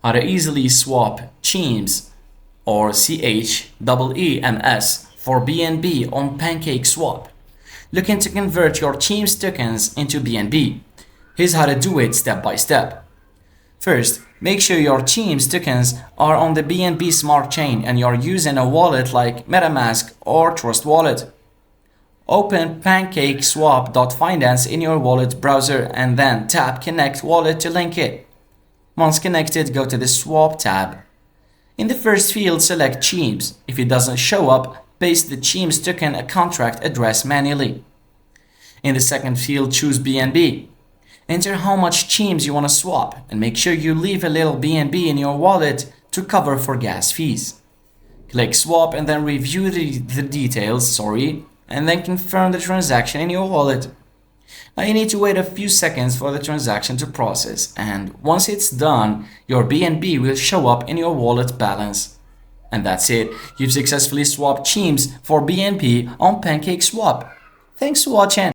How to easily swap CHEMS or CHEEMS for BNB on PancakeSwap. Looking to convert your CHEMS tokens into BNB. Here's how to do it step by step. First, make sure your CHEMS tokens are on the BNB smart chain and you're using a wallet like MetaMask or Trust Wallet. Open PancakeSwap.finance in your wallet browser and then tap Connect Wallet to link it. Once connected, go to the Swap tab. In the first field, select CHEMS. If it doesn't show up, paste the CHEMS token contract address manually. In the second field, choose BNB. Enter how much CHEMS you want to swap and make sure you leave a little BNB in your wallet to cover for gas fees. Click Swap and then review the details, and then confirm the transaction in your wallet. Now you need to wait a few seconds for the transaction to process, and once it's done, your BNB will show up in your wallet balance. And that's it. You've successfully swapped CHEMS for BNB on PancakeSwap. Thanks for watching.